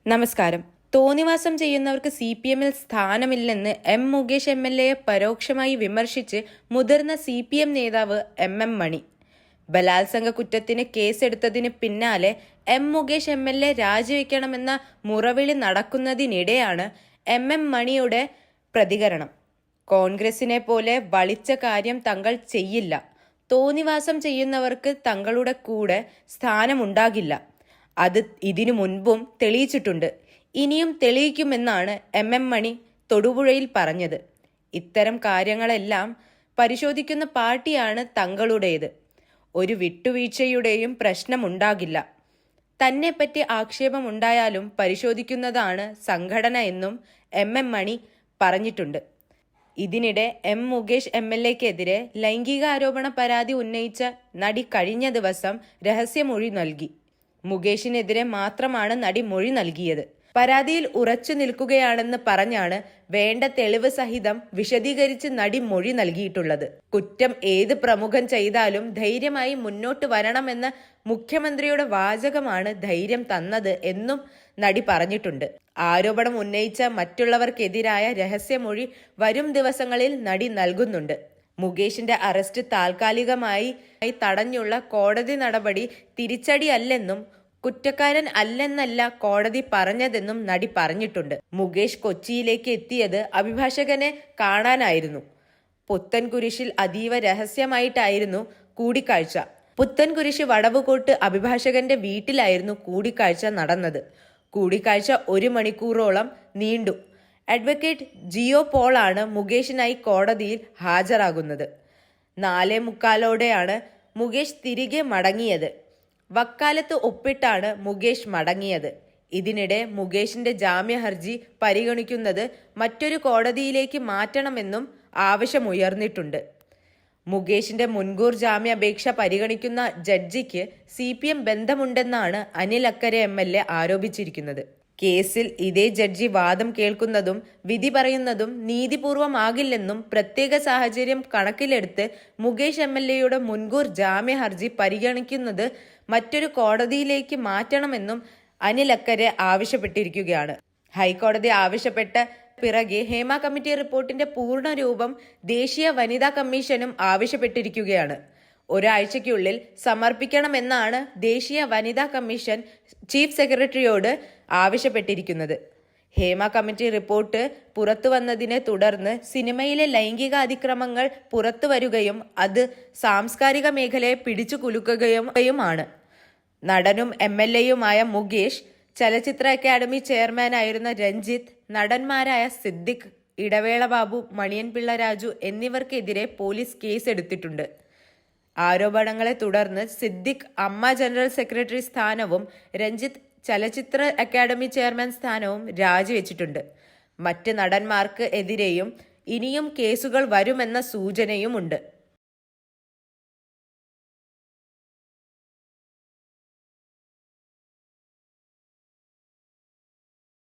നമസ്കാരം. തോന്നിവാസം ചെയ്യുന്നവർക്ക് CPM-ൽ സ്ഥാനമില്ലെന്ന് മുകേഷ് MLA-യെ പരോക്ഷമായി വിമർശിച്ച് മുതിർന്ന CPM നേതാവ് MM മണി. ബലാത്സംഗ കുറ്റത്തിന് കേസെടുത്തതിന് പിന്നാലെ മുകേഷ് MLA രാജിവെക്കണമെന്ന മുറവിളി നടക്കുന്നതിനിടെയാണ് MM മണിയുടെ പ്രതികരണം. കോൺഗ്രസിനെ പോലെ വളിച്ച കാര്യം തങ്ങൾ ചെയ്യില്ല. തോന്നിവാസം ചെയ്യുന്നവർക്ക് തങ്ങളുടെ കൂടെ സ്ഥാനമുണ്ടാകില്ല. അത് ഇതിനു മുൻപും തെളിയിച്ചിട്ടുണ്ട്, ഇനിയും തെളിയിക്കുമെന്നാണ് MM മണി തൊടുപുഴയിൽ പറഞ്ഞത്. ഇത്തരം കാര്യങ്ങളെല്ലാം പരിശോധിക്കുന്ന പാർട്ടിയാണ് തങ്ങളുടേത്. ഒരു വിട്ടുവീഴ്ചയുടെയും പ്രശ്നമുണ്ടാകില്ല. തന്നെപ്പറ്റി ആക്ഷേപമുണ്ടായാലും പരിശോധിക്കുന്നതാണ് സംഘടന എന്നും MM മണി പറഞ്ഞിട്ടുണ്ട്. ഇതിനിടെ മുകേഷ് MLA-ക്കെതിരെ ലൈംഗികാരോപണ പരാതി ഉന്നയിച്ച നടി കഴിഞ്ഞ ദിവസം രഹസ്യമൊഴി നൽകി. മുകേഷിനെതിരെ മാത്രമാണ് നടി മൊഴി നൽകിയത്. പരാതിയിൽ ഉറച്ചു നിൽക്കുകയാണെന്ന് പറഞ്ഞാണ് വേണ്ട തെളിവ് സഹിതം വിശദീകരിച്ച് നടി മൊഴി നൽകിയിട്ടുള്ളത്. കുറ്റം ഏത് പ്രമുഖൻ ചെയ്താലും ധൈര്യമായി മുന്നോട്ട് വരണമെന്ന മുഖ്യമന്ത്രിയുടെ വാചകമാണ് ധൈര്യം തന്നത് എന്നും നടി പറഞ്ഞിട്ടുണ്ട്. ആരോപണം ഉന്നയിച്ച മറ്റുള്ളവർക്കെതിരായ രഹസ്യമൊഴി വരും ദിവസങ്ങളിൽ നടി നൽകുന്നുണ്ട്. മുകേഷിന്റെ അറസ്റ്റ് താൽക്കാലികമായി തടഞ്ഞുള്ള കോടതി നടപടി തിരിച്ചടിയല്ലെന്നും കുറ്റക്കാരൻ അല്ലെന്നല്ല കോടതി പറഞ്ഞതെന്നും നടി പറഞ്ഞിട്ടുണ്ട്. മുകേഷ് കൊച്ചിയിലേക്ക് എത്തിയത് അഭിഭാഷകനെ കാണാനായിരുന്നു. പുത്തൻകുരിശിൽ അതീവ രഹസ്യമായിട്ടായിരുന്നു കൂടിക്കാഴ്ച. പുത്തൻകുരിശ് വടവുകോട്ട് അഭിഭാഷകന്റെ വീട്ടിലായിരുന്നു കൂടിക്കാഴ്ച നടന്നത്. കൂടിക്കാഴ്ച 1 മണിക്കൂറോളം നീണ്ടു. അഡ്വക്കേറ്റ് ജിയോ പോളാണ് മുകേഷിനായി കോടതിയിൽ ഹാജരാകുന്നത്. 4:45 മുകേഷ് തിരികെ മടങ്ങിയത്. വക്കാലത്ത് ഒപ്പിട്ടാണ് മുകേഷ് മടങ്ങിയത്. ഇതിനിടെ മുകേഷിന്റെ ജാമ്യ ഹർജി പരിഗണിക്കുന്നത് മറ്റൊരു കോടതിയിലേക്ക് മാറ്റണമെന്നും ആവശ്യമുയർന്നിട്ടുണ്ട്. മുകേഷിന്റെ മുൻകൂർ ജാമ്യാപേക്ഷ പരിഗണിക്കുന്ന ജഡ്ജിക്ക് CPM ബന്ധമുണ്ടെന്നാണ് അനിൽ അക്കരെ MLA ആരോപിച്ചിരിക്കുന്നത്. കേസിൽ ഇതേ ജഡ്ജി വാദം കേൾക്കുന്നതും വിധി പറയുന്നതും നീതിപൂർവമാകില്ലെന്നും പ്രത്യേക സാഹചര്യം കണക്കിലെടുത്ത് മുകേഷ് MLA-യുടെ മുൻകൂർ ജാമ്യ ഹർജി പരിഗണിക്കുന്നത് മറ്റൊരു കോടതിയിലേക്ക് മാറ്റണമെന്നും അനിൽ അക്കരെ ആവശ്യപ്പെട്ടിരിക്കുകയാണ്. ഹൈക്കോടതി ആവശ്യപ്പെട്ട പിറകെ ഹേമ കമ്മിറ്റി റിപ്പോർട്ടിന്റെ പൂർണ്ണ രൂപം ദേശീയ വനിതാ കമ്മീഷനും ആവശ്യപ്പെട്ടിരിക്കുകയാണ്. ഒരാഴ്ചയ്ക്കുള്ളിൽ സമർപ്പിക്കണമെന്നാണ് ദേശീയ വനിതാ കമ്മീഷൻ ചീഫ് സെക്രട്ടറിയോട് ആവശ്യപ്പെട്ടിരിക്കുന്നത്. ഹേമ കമ്മിറ്റി റിപ്പോർട്ട് പുറത്തു വന്നതിനെ തുടർന്ന് സിനിമയിലെ ലൈംഗിക അതിക്രമങ്ങൾ പുറത്തു വരികയും അത് സാംസ്കാരിക മേഖലയെ പിടിച്ചു കുലുക്കുകയുമാണ്. നടനും MLA-യുമായ മുകേഷ്, ചലച്ചിത്ര അക്കാദമി ചെയർമാനായിരുന്ന രഞ്ജിത്ത്, നടന്മാരായ സിദ്ദിഖ്, ഇടവേള ബാബു, മണിയൻപിള്ള രാജു എന്നിവർക്കെതിരെ പോലീസ് കേസെടുത്തിട്ടുണ്ട്. ആരോപണങ്ങളെ തുടർന്ന് സിദ്ദിഖ് അമ്മ ജനറൽ സെക്രട്ടറി സ്ഥാനവും രഞ്ജിത്ത് ചലച്ചിത്ര അക്കാദമി ചെയർമാൻ സ്ഥാനവും രാജിവെച്ചിട്ടുണ്ട്. മറ്റ് നടന്മാർക്ക് എതിരെയും ഇനിയും കേസുകൾ വരുമെന്ന സൂചനയുമുണ്ട്.